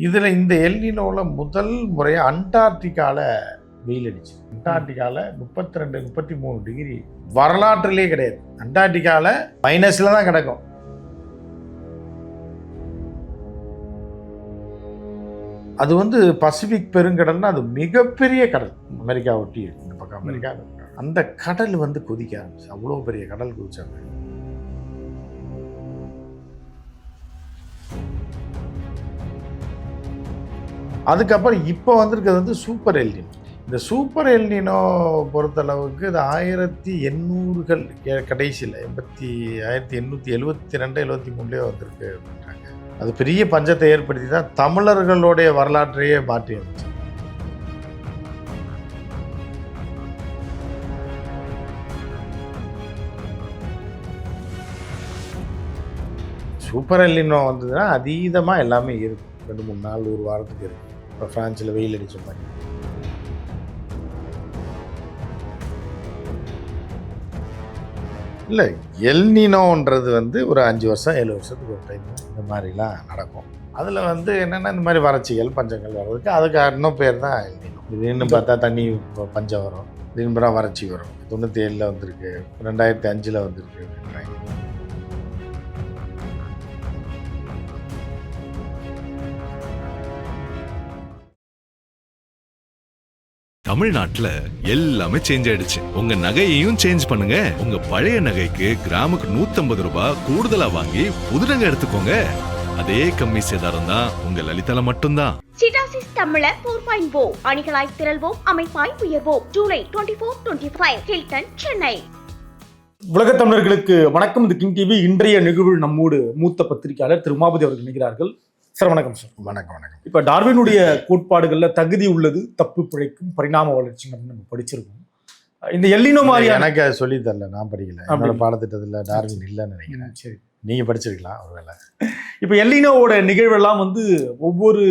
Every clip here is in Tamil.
இதில் இந்த எல்னினோவில் முதல் முறையாக அண்டார்டிகாவில் வெயில் அடிச்சு. அண்டார்டிகாவில் 32 33 டிகிரி வரலாற்றிலே கிடையாது. அண்டார்டிகாவில் மைனஸில் தான் கிடக்கும். அது வந்து பசிபிக் பெருங்கடல்னா அது மிகப்பெரிய கடல். அமெரிக்கா ஒட்டி இந்த பக்கம் அமெரிக்கா, அந்த கடல் வந்து கொதிக்க ஆரம்பிச்சு. அவ்வளோ பெரிய கடல் கொதிச்சாங்க. அதுக்கப்புறம் இப்போ வந்திருக்கிறது வந்து சூப்பர் எல்னினோ. இந்த சூப்பர் எல்னினோ பொறுத்தளவுக்கு இது 1800கள் கடைசியில் 1872 73 வந்திருக்கு அப்படின்றாங்க. அது பெரிய பஞ்சத்தை ஏற்படுத்தி தான் தமிழர்களுடைய வரலாற்றையே மாற்றி அமைச்சு. சூப்பர் எல்னினோ வந்ததுன்னா அதீதமாக எல்லாமே இருக்கும். 2-3 நாள் ஒரு வாரத்துக்கு இருக்கு. இப்போ ஃப்ரான்ஸில் வெயில் அடித்த மாதிரி. இல்லை, எல்னினோன்றது வந்து ஒரு 5 வருஷம் 7 வருஷத்துக்கு ஒரு டைம் இந்த மாதிரிலாம் நடக்கும். அதில் வந்து என்னென்னா இந்த மாதிரி வறட்சிகள் பஞ்சங்கள் வர்றதுக்கு அதுக்கு இன்னும் பேர் தான் எல்னினோ. திடீர்னு பார்த்தா தண்ணி பஞ்சம் வரும், திடீர்னு வறட்சி வரும். 97 வந்திருக்கு, 2005 வந்திருக்கு அப்படின்றாங்க. தமிழ்நாட்டுல எல்லாமே சேஞ்ச் ஆயிடுச்சு. உங்க நகையையும் சேஞ்ச் பண்ணுங்க. உங்க பழைய நகைக்கு கிராமுக்கு 150 ரூபாய் கூடுதலா வாங்கி புது நகை எடுத்துக்கோங்க. அதே கம்மி சேதாரம் தான் உங்க லலிதால மட்டும்தான். சிடாசிஸ் தமிழர் 4.0 அணிகளாய் திரள்வோம், அமைப்பாய் உயர்வோம். ஜூலை 24-25 ஹில்டன், சென்னை. உலக தமிழர்களுக்கு வணக்கம். இது கிங் டிவி. இன்றைய நிகழ்வு நம்மோடு மூத்த பத்திரிகையாளர் திரு உமாபதி அவர்கள் இணைகிறார்கள். சார் வணக்கம். சார் வணக்கம். இப்போ டார்வினுடைய கோட்பாடுகளில் தகுதி உள்ளது தப்பு பிழைக்கும் பரிணாம வளர்ச்சி அப்படின்னு நம்ம படிச்சிருக்கோம். இந்த எல்னினோ மாதிரி எனக்கு அதை சொல்லி தரல, நான் படிக்கல. என்னோட பாடத்திட்டத்தில் டார்வின் இல்லைன்னு நினைக்கிறேன். சரி, நீங்கள் படிச்சிருக்கலாம் ஒருவேளை. இப்போ எல்னினோவோட நிகழ்வெல்லாம் வந்து ஒவ்வொரு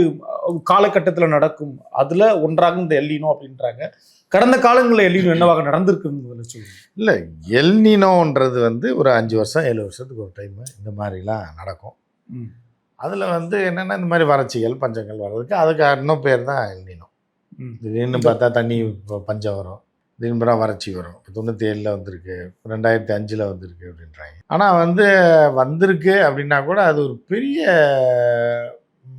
காலகட்டத்தில் நடக்கும். அதில் ஒன்றாக இந்த எல்னினோ அப்படின்றாங்க. கடந்த காலங்களில் எல்னினோ என்னவாக நடந்திருக்குன்னு சொல்லுங்க. இல்லை, எல்னினோன்றது வந்து ஒரு 5 வருஷம் 7 வருஷத்துக்கு ஒரு டைம் இந்த மாதிரிலாம் நடக்கும். அதில் வந்து என்னென்னா இந்த மாதிரி வறட்சிகள் பஞ்சங்கள் வர்றதுக்கு அதுக்கு இன்னும் பேர் தான் எல்னினோ. திடீர்னு பார்த்தா தண்ணி பஞ்சம் வரும், திடீர்னு வறட்சி வரும். 97 வந்திருக்கு, 2005 வந்திருக்கு அப்படின்றாங்க. ஆனால் வந்து வந்திருக்கு அப்படின்னா கூட அது ஒரு பெரிய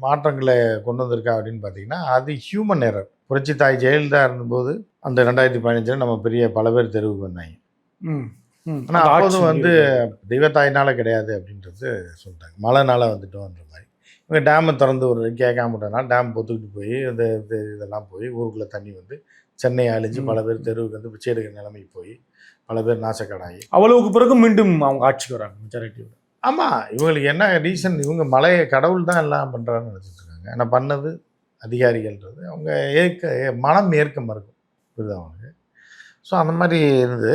மாற்றங்களை கொண்டு வந்திருக்கா அப்படின்னு பார்த்தீங்கன்னா அது ஹியூமன் எரர். புரட்சி தாய் ஜெயலலிதா இருந்தபோது அந்த 2015 நம்ம பெரிய பல பேர் தெருவுக்கு வந்தாங்க. ஆனால் அப்போதும் வந்து தெய்வத்தாயினால கிடையாது அப்படின்றது சொல்லிட்டாங்க. மழைனால வந்துட்டோன்ற மாதிரி. இவங்க டேமை திறந்து ஒரு கேட்காம விட்டனால டேம் பொத்துக்கிட்டு போய் இந்த இதெல்லாம் போய் ஊருக்குள்ளே தண்ணி வந்து சென்னையை அழிஞ்சு பல பேர் தெருவுக்கு வந்து பிச்சை எடுக்கிற நிலைமைக்கு போய் பல பேர் நாசக்கடாகி அவ்வளவுக்கு பிறகு மீண்டும் அவங்க ஆட்சிக்கு வராங்க மெஜாரிட்டியோட. ஆமாம், இவங்களுக்கு என்ன ரீசன்? இவங்க மலையை கடவுள் தான் எல்லாம் பண்ணுறான்னு நினச்சிட்டு இருக்காங்க. ஆனால் பண்ணது அதிகாரிகள்ன்றது அவங்க மனம் ஏற்க மறுக்கும். புரியுது அவங்களுக்கு. ஸோ அந்த மாதிரி இருந்து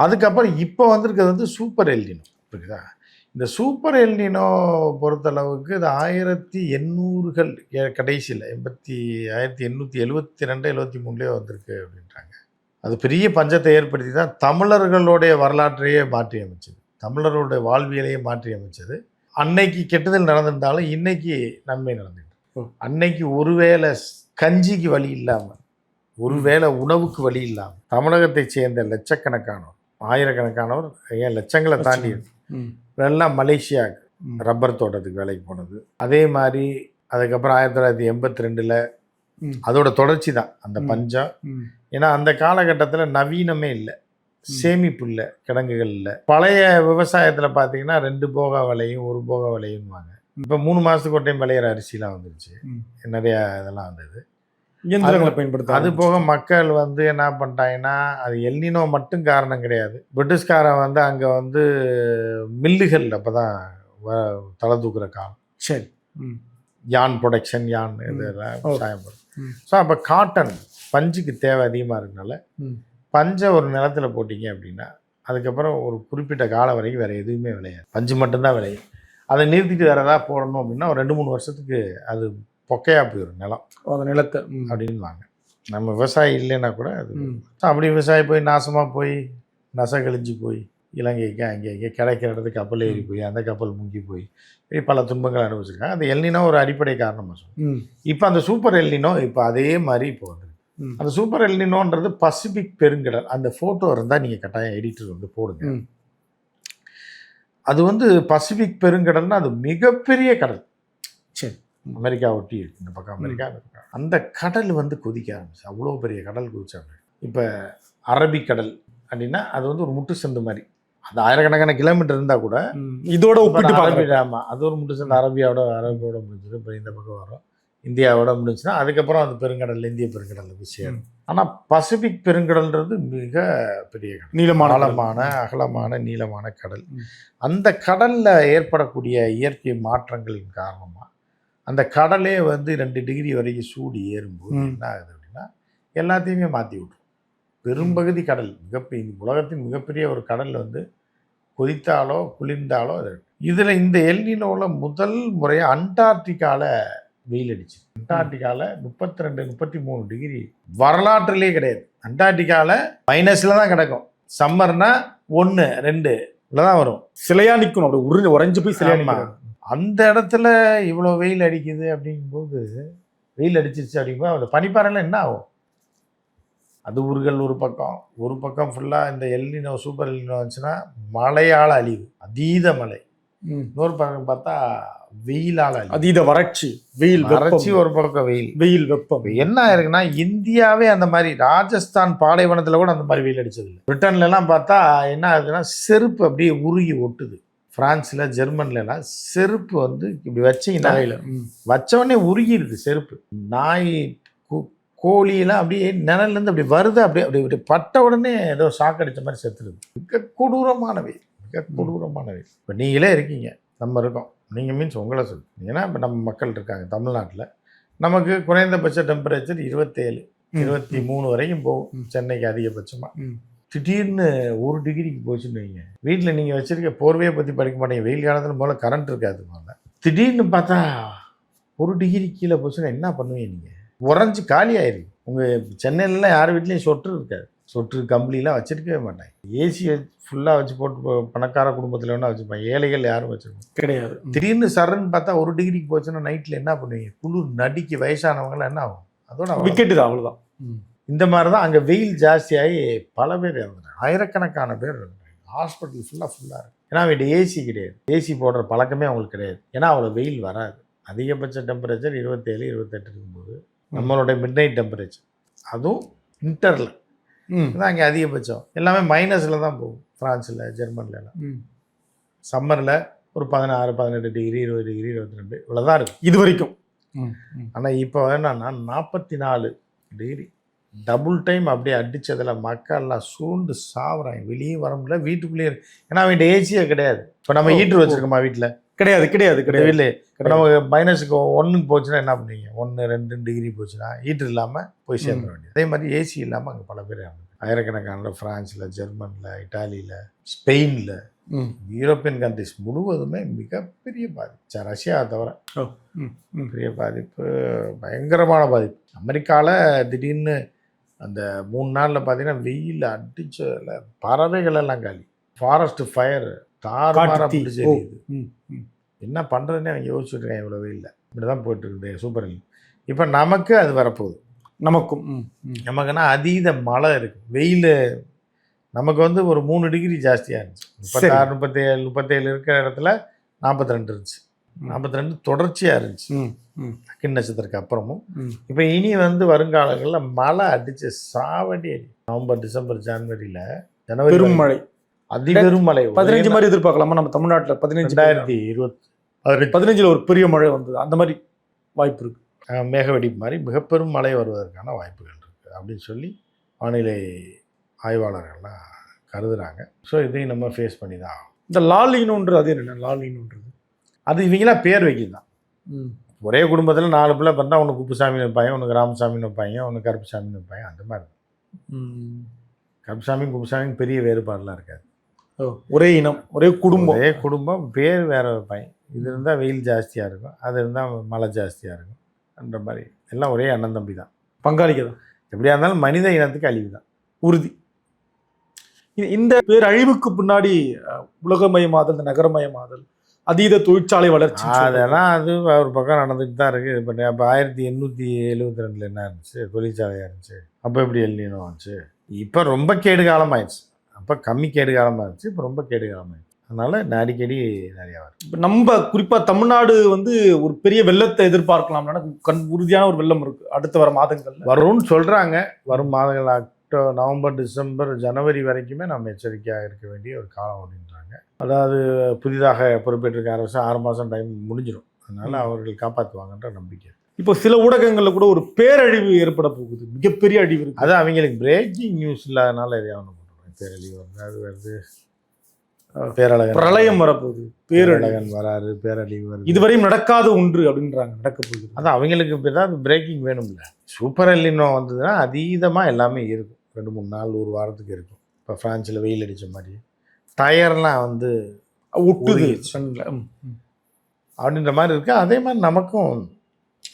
அதுக்கப்புறம் இப்போ வந்திருக்கிறது வந்து சூப்பர் எல்னினோ. புரியுதா? இந்த சூப்பர் எல்னினோ பொறுத்தளவுக்கு இது 1800கள் கடைசியில் 1872 73 வந்திருக்கு அப்படின்றாங்க. அது பெரிய பஞ்சத்தை ஏற்படுத்தி தான் தமிழர்களுடைய வரலாற்றையே மாற்றி அமைச்சது, தமிழர்களுடைய வாழ்வியலையே மாற்றி அமைச்சது. அன்னைக்கு கெட்டுதல் நடந்திருந்தாலும் இன்னைக்கு நன்மை நடந்துட்டு. அன்னைக்கு ஒருவேளை கஞ்சிக்கு வழி இல்லாமல், ஒருவேளை உணவுக்கு வழி இல்லாமல் தமிழகத்தை சேர்ந்த லட்சக்கணக்கானோர், ஆயிரக்கணக்கானவர், ஏன் லட்சங்களை தாண்டி எல்லாம் மலேசியாவுக்கு ரப்பர் தோட்டத்துக்கு வேலைக்கு போனது. அதே மாதிரி அதுக்கப்புறம் 1982 அதோட தொடர்ச்சி தான் அந்த பஞ்சம். ஏன்னா அந்த காலகட்டத்தில் நவீனமே இல்லை, சேமிப்பு இல்லை, கிடங்குகள் இல்லை. பழைய விவசாயத்தில் பார்த்தீங்கன்னா 2 போக விளையும் 1 போக விளையும்வாங்க. இப்போ 3 மாதத்துக்கு ஒரு டைம் விளையிற அரிசிலாம் வந்துருச்சு, நிறையா இதெல்லாம் வந்தது. இயந்திரங்களை பயன்படுத்த அது போக மக்கள் வந்து என்ன பண்ணிட்டாங்கன்னா, அது எல்னினோ மட்டும் காரணம் கிடையாது. பிரிட்டிஷ்காரன் வந்து அங்கே வந்து மில்லுகள் அப்போ தான் தலை தூக்குற காலம். சரி, யான் ப்ரொடக்ஷன், யான் இதெல்லாம் விவசாயம். ஸோ அப்போ காட்டன் பஞ்சுக்கு தேவை அதிகமாக இருக்கனால பஞ்சை ஒரு நிலத்தில் போட்டிங்க அப்படின்னா அதுக்கப்புறம் ஒரு குறிப்பிட்ட காலம் வரைக்கும் வேறு எதுவுமே விளையாது, பஞ்சு மட்டும்தான் விளையும். அதை நிறுத்திட்டு வேறு ஏதாவது போடணும் அப்படின்னா ஒரு 2-3 வருஷத்துக்கு அது பொக்கையாக போயிடும் நிலம், அந்த நிலத்தை அப்படின்வாங்க. நம்ம விவசாயி இல்லைன்னா கூட அது அப்படி விவசாயி போய் நாசமாக போய் நசை கழிஞ்சு போய் இலங்கைக்கு அங்கே இங்கே கிடைக்கிற இடத்துக்கு கப்பல் ஏறி போய் அந்த கப்பல் முங்கி போய் இப்படி பல துன்பங்கள் அனுபவிச்சிருக்காங்க. அது எல்னினோ ஒரு அடிப்படை காரணமாக சொல்லுவோம். இப்போ அந்த சூப்பர் எல்னினோ இப்போ அதே மாதிரி இப்போ வந்துருக்கு. அந்த சூப்பர் எல்னினோன்றது பசிபிக் பெருங்கடல். அந்த ஃபோட்டோ இருந்தால் நீங்கள் கட்டாயம் எடிட்டர் வந்து போடுங்க. அது வந்து பசிபிக் பெருங்கடல்னா அது மிகப்பெரிய கடல். சரி, அமெரிக்கா ஒட்டி இருக்கு, இந்த பக்கம் அமெரிக்கா இருக்கு. அந்த கடல் வந்து கொதிக்க ஆரம்பிச்சு, அவ்வளோ பெரிய கடல் கொதிச்சாங்க. இப்போ அரபிக்கடல் அப்படின்னா அது வந்து ஒரு முட்டு சந்து மாதிரி. அது ஆயிரக்கணக்கான கிலோமீட்டர் இருந்தால் கூட இதோட ஒப்பிட்டு ஆமாம், அது ஒரு முட்டு சந்து. அரபியோட முடிஞ்சது. இப்போ இந்த பக்கம் வரும், இந்தியாவோட முடிஞ்சுன்னா அதுக்கப்புறம் அந்த பெருங்கடல் இந்திய பெருங்கடலில் போய் சேரும். ஆனால் பசிபிக் பெருங்கடல்ன்றது மிக பெரிய கடல், நீளமான அகலமான நீளமான கடல். அந்த கடலில் ஏற்படக்கூடிய இயற்கை மாற்றங்களின் காரணமாக அந்த கடலே வந்து 2 டிகிரி வரைக்கும் சூடு ஏறும்போது என்ன ஆகுது அப்படின்னா எல்லாத்தையுமே மாற்றி விட்ரும். பெரும்பகுதி கடல் உலகத்தின் மிகப்பெரிய ஒரு கடல் வந்து கொதித்தாலோ குளிர்ந்தாலோ இதில் இந்த எல்னினோவில் முதல் முறையாக அண்டார்டிகாவில் வெயில் அடிச்சு. அண்டார்டிகாவில் 32-33 டிகிரி வரலாற்றிலே கிடையாது. அண்டார்டிகாவில் மைனஸில் தான் கிடக்கும். சம்மர்னா 1-2 தான் வரும். சிலையா நிற்கும், அப்படி உறைஞ்சு போய் சிலையா நிற்கும். அந்த இடத்துல இவ்வளோ வெயில் அடிக்குது அப்படிங்கும்போது, வெயில் அடிச்சிருச்சு அப்படிங்கும்போது அந்த பனிப்பாறையில் என்ன ஆகும்? அது ஊர்கள் ஒரு பக்கம் ஃபுல்லாக இந்த எல்னினோ சூப்பர் எல்னினோ வந்துச்சுன்னா மழையால் அழிவு, அதீத மழை. இன்னொரு பக்கம் பார்த்தா வெயிலால் அதீத வறட்சி, வறட்சி ஒரு பக்கம் வெயில் வெப்பம். என்ன ஆயிருக்குன்னா இந்தியாவே அந்த மாதிரி ராஜஸ்தான் பாலைவனத்தில் கூட அந்த மாதிரி வெயில் அடிச்சதில்லை. பிரிட்டன்லாம் பார்த்தா என்ன ஆகுதுன்னா செருப்பு அப்படியே உருகி ஒட்டுது. பிரான்ஸில் ஜெர்மன்லாம் செருப்பு வந்து இப்படி வச்சிங்கன்னா வச்சவொடனே உருகிடுது செருப்பு. நாய் கோழியெல்லாம் அப்படியே நிழல்லேருந்து அப்படி வருது, அப்படி பட்ட உடனே ஏதோ ஷாக் அடித்த மாதிரி செத்துடுது. மிக கொடூரமான வெயில். இப்போ நீங்களே இருக்கீங்க, நம்ம இருக்கோம். நீங்கள் மீன்ஸ் உங்களை சொல்லுங்கன்னா இப்போ நம்ம மக்கள் இருக்காங்க தமிழ்நாட்டில். நமக்கு குறைந்தபட்ச டெம்பரேச்சர் 27-23 வரைக்கும் போகும். சென்னைக்கு அதிகபட்சமாக திடீர்னு 1 டிகிரிக்கு போச்சுன்னு வைங்க. வீட்டில் நீங்கள் வச்சுருக்க போர்வையை பற்றி படிக்க மாட்டீங்க. வெயில் காலத்தில் முதல்ல கரண்ட் இருக்காது. முதல்ல திடீர்னு பார்த்தா 1 டிகிரி கீழே போச்சுன்னா என்ன பண்ணுவீங்க? நீங்கள் உறைஞ்சி காலி ஆயிருக்கு. உங்கள் சென்னையிலலாம் யார் வீட்லேயும் சொட்டு இருக்காது. சொட்டு கம்பளிலாம் வச்சுருக்கவே மாட்டாங்க. ஏசி ஃபுல்லாக வச்சு போட்டு பணக்கார குடும்பத்தில் வேணால் வச்சுருப்பாங்க. ஏழைகள் யாரும் வச்சுருப்பாங்க கிடையாது. திடீர்னு சரன்னு பார்த்தா 1 டிகிரிக்கு போச்சுன்னா நைட்டில் என்ன பண்ணுவீங்க? குளிர் நடிக்கு வயசானவங்களாம் என்ன ஆகும்? அதோட விக்கெட்டு தான், அவ்வளோதான். இந்த மாதிரி தான் அங்கே வெயில் ஜாஸ்தியாகி பல பேர் இறந்துட்டாங்க. ஆயிரக்கணக்கான பேர் இறந்துட்டாங்க. ஹாஸ்பிட்டல் ஃபுல்லாக இருக்கு. ஏன்னா அவங்கள்ட்ட ஏசி கிடையாது. ஏசி போடுற பழக்கமே அவங்களுக்கு கிடையாது. ஏன்னா அவ்வளோ வெயில் வராது. அதிகபட்ச டெம்பரேச்சர் 27-28 இருக்கும்போது நம்மளோட மிட் நைட் டெம்பரேச்சர் அதுவும் இன்டரில் தான் அங்கே அதிகபட்சம். எல்லாமே மைனஸில் தான் போகும். ஃப்ரான்ஸில் ஜெர்மன்லாம் சம்மரில் ஒரு 16-18 டிகிரி 20 டிகிரி 22 இவ்வளோதான் இருக்கும் இது வரைக்கும். ஆனால் இப்போ என்னன்னா 44 டிகிரி டபுள் டைம் அப்படியே அடித்ததில் மக்கள்லாம் சூழ்ந்து சாவுறாங்க. வெளியே வர முடியல, வீட்டுக்குள்ளேயே. ஏன்னா அவன்கிட்ட ஏசியே கிடையாது. இப்போ நம்ம ஹீட்ரு வச்சுருக்கோமா வீட்டில்? கிடையாது. வீட்டில் இப்போ நமக்கு -1 போச்சுன்னா என்ன பண்ணுவீங்க? 1-2 டிகிரி போச்சுன்னா ஹீட்ரு இல்லாமல் போய் சேர்ந்துட வேண்டியது. அதே மாதிரி ஏசி இல்லாமல் அங்கே பல பேர் ஆயிரக்கணக்கான ஃப்ரான்ஸில், ஜெர்மனில், இட்டாலியில், ஸ்பெயினில், யூரோப்பியன் கண்ட்ரிஸ் முழுவதுமே மிகப்பெரிய பாதிப்பு. ரஷ்யாவை தவிர பெரிய பாதிப்பு, பயங்கரமான பாதிப்பு. அமெரிக்காவில் திடீர்னு அந்த 3 நாளில் பார்த்தீங்கன்னா வெயில் அடிச்சதில் பறவைகள் எல்லாம் காலி. ஃபாரஸ்ட் ஃபயர் தாறுமாறாக பிடிச்சி என்ன பண்ணுறதுன்னே அவங்க யோசிச்சுட்டு இருக்காங்க. இவ்வளோ வெயிலில் இப்படி தான் போயிட்டுருக்குது சூப்பர் எல்னினோ. இப்போ நமக்கு அது வரப்போகுது. நமக்குன்னா அதீத மழை இருக்குது. வெயில் நமக்கு வந்து ஒரு 3 டிகிரி ஜாஸ்தியாக இருந்துச்சு. 36-37 இருக்கிற இடத்துல 42 இருந்துச்சு. 42 தொடர்ச்சியாக இருந்துச்சு அக்கினி நட்சத்திரத்துக்கு அப்புறமும். இப்போ இனி வந்து வருங்காலங்களில் மழை அடித்து சாவடி அடிக்கும். நவம்பர், டிசம்பர், ஜனவரியில் ஜனவரி மழை, அதிபெரும் மழை 15 மாதிரி எதிர்பார்க்கலாமா? நம்ம தமிழ்நாட்டில் 2015 ஒரு பெரிய மழை வந்தது, அந்த மாதிரி வாய்ப்பு இருக்குது. மேகவெடிப்பு மாதிரி மிகப்பெரும் மழை வருவதற்கான வாய்ப்புகள் இருக்குது அப்படின்னு சொல்லி வானிலை ஆய்வாளர்கள்லாம் கருதுகிறாங்க. ஸோ இதையும் நம்ம ஃபேஸ் பண்ணி தான் ஆகும். இந்த லாலினோன்றது அது என்ன? லாலினோன்றது அது இவங்களாம் பேர் வைக்கிறது தான். ஒரே குடும்பத்தில் 4 பிள்ளை பண்ணால் ஒன்று குப்புசாமின்னு வைப்பாங்க, ஒன்று ராமசாமின்னு வைப்பாங்க, ஒன்று கருப்புசாமின்னு வைப்பாங்க. அந்த மாதிரி கருப்புசாமி குப்புசாமின்னு பெரிய வேறுபாடெலாம் இருக்காது. ஒரே இனம், ஒரே குடும்பம், பேர் வேறு வைப்பாங்க. இது இருந்தால் வெயில் ஜாஸ்தியாக இருக்கும், அது இருந்தால் மழை ஜாஸ்தியாக இருக்கும். அந்த மாதிரி எல்லாம் ஒரே அண்ணன் தம்பி தான், பங்காளிக்க தான். எப்படியா இருந்தாலும் மனித இனத்துக்கு அழிவு தான் உறுதி. இந்த பேரழிவுக்கு பின்னாடி உலகமயமாதல், இந்த நகரமயமாதல், அதீத தொழிற்சாலை வளர்ச்சி, அதெல்லாம் அது ஒரு பக்கம் நடந்துட்டு தான் இருக்குது. இப்போ 1872 என்ன இருந்துச்சு, தொழிற்சாலையாக இருந்துச்சு. அப்போ எப்படி எல்லினோ ஆச்சு. இப்போ ரொம்ப கேடு காலமாயிடுச்சு. அப்போ கம்மி கேடு காலமாக இருந்துச்சு, இப்போ ரொம்ப கேடு காலமாயிடுச்சு. அதனால அடிக்கடி நிறையா வருது. இப்போ நம்ம குறிப்பா தமிழ்நாடு வந்து ஒரு பெரிய வெள்ளத்தை எதிர்பார்க்கலாம்னா உறுதியான ஒரு வெள்ளம் இருக்கு அடுத்து வர மாதங்கள்ல வரும்னு சொல்கிறாங்க. வரும் மாதங்கள் நவம்பர், டிசம்பர், ஜனவரி வரைக்குமே நம்ம எச்சரிக்கையாக இருக்க வேண்டிய ஒரு காலம் அப்படின்றாங்க. அதாவது புதிதாக பொறுப்பேற்றிருக்க அரசு 6 மாதம் டைம் முடிஞ்சிடும். அதனால் அவர்கள் காப்பாற்றுவாங்கன்ற நம்பிக்கை. இப்போ சில ஊடகங்களில் கூட ஒரு பேரழிவு ஏற்பட போகுது, மிகப்பெரிய அழிவு இருக்கு. அது அவங்களுக்கு பிரேக்கிங் நியூஸ் இல்லாதனால எதையாவது பண்ணுறாங்க. பேரழிவு வருது, அது வருது, பேரழகன் பிரளயம் வரப்போகுது, பேரழகன் வராரு, பேரழிவு வருது. இதுவரையும் நடக்காத ஒன்று அப்படின்றாங்க, நடக்க போகுது. அது அவங்களுக்கு இப்போ ஏதாவது பிரேக்கிங் வேணும்ல. சூப்பர் எல்லினோ வந்ததுன்னா அதீதமாக எல்லாமே இருக்கும். 2-3 நாள், ஒரு வாரத்துக்கு இருக்கும். இப்போ ஃப்ரான்ஸில் வெயில் அடித்த மாதிரி டயர்லாம் வந்து ஒட்டுது அப்படின்ற மாதிரி இருக்குது. அதே மாதிரி நமக்கும்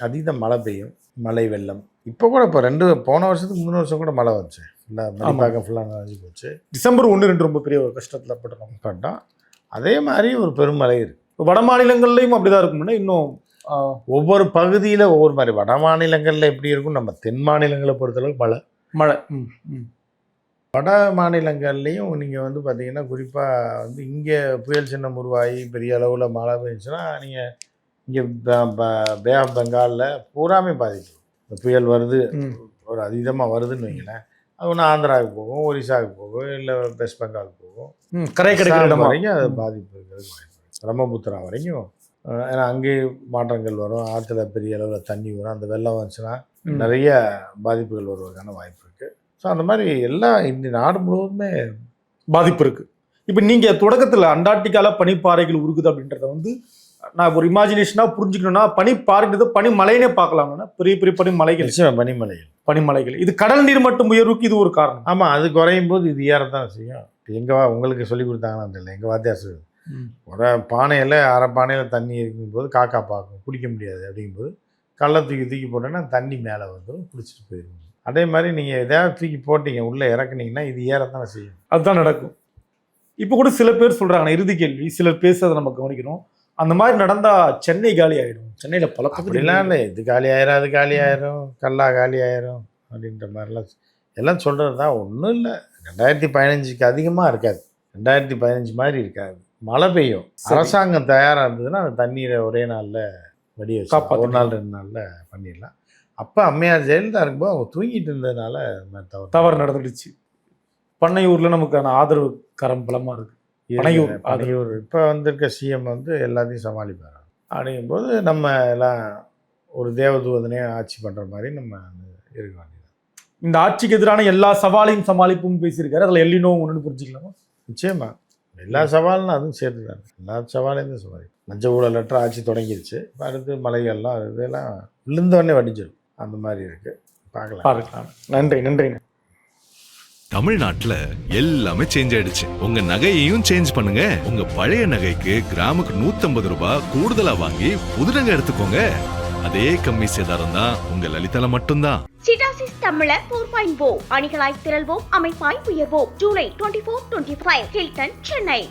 அதீத மழை பெய்யும், மழை வெள்ளம். இப்போ கூட இப்போ போன வருஷத்துக்கு 3 வருஷம் கூட மழை வந்துச்சு. ஃபுல்லாக ஃபுல்லாக நனைஞ்சு போச்சு. டிசம்பர் 1-2 ரொம்ப பெரிய ஒரு கஷ்டத்தில் பட்டோம். அதே மாதிரி ஒரு பெருமழை இருக்குது. வட மாநிலங்கள்லையும் அப்படிதான் இருக்கும்னா இன்னும் ஒவ்வொரு பகுதியில் ஒவ்வொரு மாதிரி. வட மாநிலங்களில் எப்படி இருக்கும், நம்ம தென் மாநிலங்களை பொறுத்தளவுக்கு மழை. வட மாநிலங்கள்லேயும் நீங்கள் வந்து பார்த்தீங்கன்னா குறிப்பாக வந்து இங்கே புயல் சின்னம் உருவாகி பெரிய அளவில் மழை பெஞ்சுன்னா நீங்கள் இங்கே பே ஆஃப் பெங்காலில் பூராமே பாதிக்கும். இந்த புயல் வருது, ஒரு அதீதமாக வருதுன்னு வைங்களேன், அது ஒன்று ஆந்திராவுக்கு போகும், ஒரிசாவுக்கு போகும், இல்லை வெஸ்ட் பெங்காலுக்கு போகும். கரை கிடைக்கிற வரைக்கும் அது பாதிப்பு இருக்கிறதுக்கு வாய்ப்பு இருக்குது. பிரம்மபுத்திரா வரைக்கும். ஏன்னா அங்கே மாற்றங்கள் வரும், ஆற்றுல பெரிய அளவில் தண்ணி வரும். அந்த வெள்ளம் வந்துச்சுன்னா நிறைய பாதிப்புகள் வருவதற்கான வாய்ப்பு இருக்குது. ஸோ அந்த மாதிரி இந்த நாடு முழுவதுமே பாதிப்பு இருக்குது. இப்போ நீங்கள் தொடக்கத்தில் அண்டார்டிகாவில் பனிப்பாறைகள் உருகுது அப்படின்றத வந்து நான் ஒரு இமேஜினேஷனாக புரிஞ்சுக்கணும்னா, பனிப்பாறைன்றது பனிமலைனே பார்க்கலாம்னா பெரிய பெரிய பனிமலைகள், பனிமலைகள். இது கடல் நீர் மட்டம் உயர்வுக்கு இது ஒரு காரணம். ஆமாம், அது குறையும் போது இது ஏறத்தான் செய்யும். உங்களுக்கு சொல்லி கொடுத்தாங்கன்னு தெரியல, எங்கள் வாத்தியார் சொல்லி ஒரு பானையில் அரை பானையில் தண்ணி இருக்கும்போது காக்கா பார்க்கும், குடிக்க முடியாது. அப்படிங்கும்போது கல்லை தூக்கி போட்டோன்னா தண்ணி மேலே வந்துடும், குடிச்சிட்டு போயிடும். அதே மாதிரி நீங்கள் எதாவது தூக்கி போட்டீங்க, உள்ளே இறக்குனீங்கன்னா இது ஏறத்தானே செய்யும். அதுதான் நடக்கும். இப்போ கூட சில பேர் சொல்கிறாங்க, இறுதி கேள்வி, சிலர் பேசுறதை நம்ம கவனிக்கிறோம், அந்த மாதிரி நடந்தால் சென்னை காலி ஆகிடும், சென்னையில் பல அப்படிலாம் இல்லை, இது காலி ஆயிரும், அது காலி ஆயிரும், கல்லா காலி ஆயிரும் அப்படின்ற மாதிரிலாம் எல்லாம் சொல்கிறது தான். ஒன்றும் இல்லை, 2015க்கு அதிகமாக இருக்காது, 2015 மாதிரி இருக்காது. மழை பெய்யும், அரசாங்கம் தயாராக இருந்ததுன்னா அந்த தண்ணீரை ஒரே நாளில் வடி வச்சு 1 நாள் 2 நாளில் பண்ணிடலாம். அப்போ அம்மையார் ஜெயலலிதா இருக்கும்போது அவங்க தூங்கிட்டு இருந்ததுனால தவறு நடந்துடுச்சு. பண்ணையூரில் நமக்கான ஆதரவு கரம் பலமாக இருக்குது. பனையூர் இப்போ வந்திருக்க சிஎம் வந்து எல்லாத்தையும் சமாளிப்பார். அப்படிங்கும்போது நம்ம எல்லாம் ஒரு தேவதூதனே ஆட்சி பண்ணுற மாதிரி நம்ம இருக்க வேண்டியது. இந்த ஆட்சிக்கு எதிரான எல்லா சவாலையும் சமாளிப்பும் பேசியிருக்காரு. அதில் எல்லினோ ஒன்று புரிஞ்சுக்கலாமா? நிச்சயமாக எல்லா சவாலும் அதுவும் சேர்த்து தான், எல்லா சவாலையும் தான் சமாளி. லஞ்ச ஊழலற்ற ஆட்சி தொடங்கிடுச்சு. அடுத்து மலைகள்லாம் இதெல்லாம் விழுந்தோடனே வடிஞ்சிடும், அந்த மாதிரி இருக்குது. பார்க்கலாம். நன்றி. தமிழ்நாட்டுல எல்லாமே சேஞ்ச் ஆயிடுச்சு. உங்க நகையையும் சேஞ்ச் பண்ணுங்க. உங்க பழைய நகைக்கு கிராமுக்கு 150 ரூபாய் கூடுதலா வாங்கி புது நகை எடுத்துக்கோங்க. அதே கம்மி சேதாரம் தான் உங்க லலிதால மட்டும்தான். சிட்டாசிஸ் தமிழர் 4.0 அணிகளாய் திரள்வோம், அமைப்பாய் உயர்வோம். ஜூலை 24-25 ஹில்டன், சென்னை.